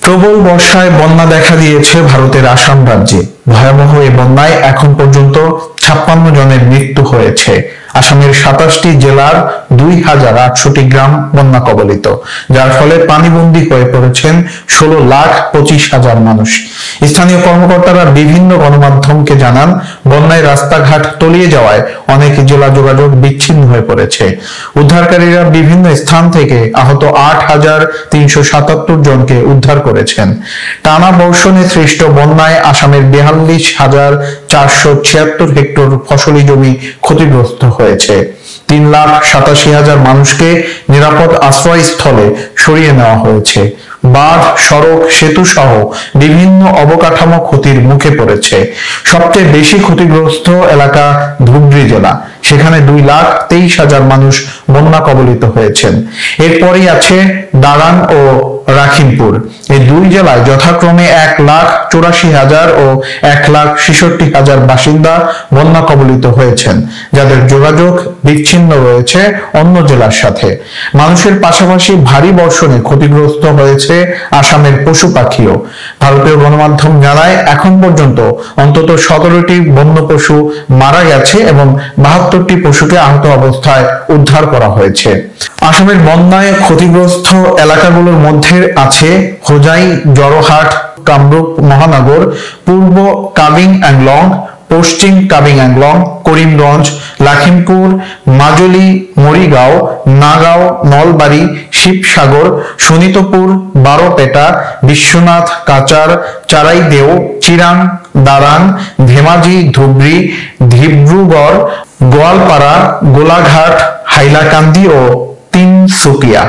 প্রবল বর্ষায় বন্যা দেখা দিয়েছে ভারতের আসাম রাজ্যে। ভয়াবহ এই বন্যায় এখন পর্যন্ত 56 জনের মৃত্যু হয়েছে। আসামের 27টি জেলার 2800টি গ্রাম বন্যা কবলিত, যার ফলে পানিবন্দী হয়ে পড়েছেন 16,25,000 মানুষ। স্থানীয় কর্মকর্তারা বিভিন্ন গণমাধ্যমকে জানান, বন্যায় রাস্তাঘাট তলিয়ে যাওয়ায় অনেক জেলা যোগাযোগ বিচ্ছিন্ন হয়ে পড়েছে। উদ্ধারকারীরা বিভিন্ন স্থান থেকে আহত 8,377 জনকে উদ্ধার করেছেন। টানা বর্ষণে সৃষ্ট বন্যায় আসামের 42,476 হেক্টর ফসলি জমি ক্ষতিগ্রস্ত হয়েছে। 3,87,000 মানুষকে নিরাপদ আশ্রয়স্থলে সরিয়ে নেওয়া হয়েছে। বাঁধ, সড়ক, সেতু সহ বিভিন্ন অবকাঠামো ক্ষতির মুখে পড়েছে। সবচেয়ে বেশি ক্ষতিগ্রস্ত এলাকা ধুবড়ী জেলা, সেখানে 2,23,000 মানুষ বন্যা কবলিত হয়েছেন। এরপরই আছে দারান ও রাখিমপুর। এই দুই জেলায় যথাক্রমে 1,84,000 ও 1,66,000 বাসিন্দা বন্যা কবলিত হয়েছেন, যাদের যোগাযোগ বিচ্ছিন্ন রয়েছে অন্য জেলার সাথে। মানুষের পাশাপাশি ভারী বর্ষণে ক্ষতিগ্রস্ত হয়েছে আসামের পশু পাখিও। ভারতীয় গণমাধ্যম জানায়, এখন পর্যন্ত অন্তত 17টি বন্য পশু মারা গেছে এবং 72টি পশুকে আহত অবস্থায় উদ্ধার করা হয়েছে। আসামের বন্যায় ক্ষতিগ্রস্ত এলাকাগুলোর মধ্যে আছে হোজাই, জড়হাট, কামরূপ মহানগর, পূর্ব কাবিং অ্যাংলং, পশ্চিম কাবিং অ্যাংলং, করিমগঞ্জ, লাখিমপুর, মাজুলি, মরিগাঁও, নাগাঁও, নলবাড়ি, শিবসাগর, শোণিতপুর, বারোপেটা, বিশ্বনাথ, কাচার, চারাইদেও, চিরাং, দারান, ধেমাজি, ধুবড়ী, ডিব্রুগড়, গোয়ালপাড়া, গোলাঘাট, হাইলাকান্দি ও তিনসুকিয়া।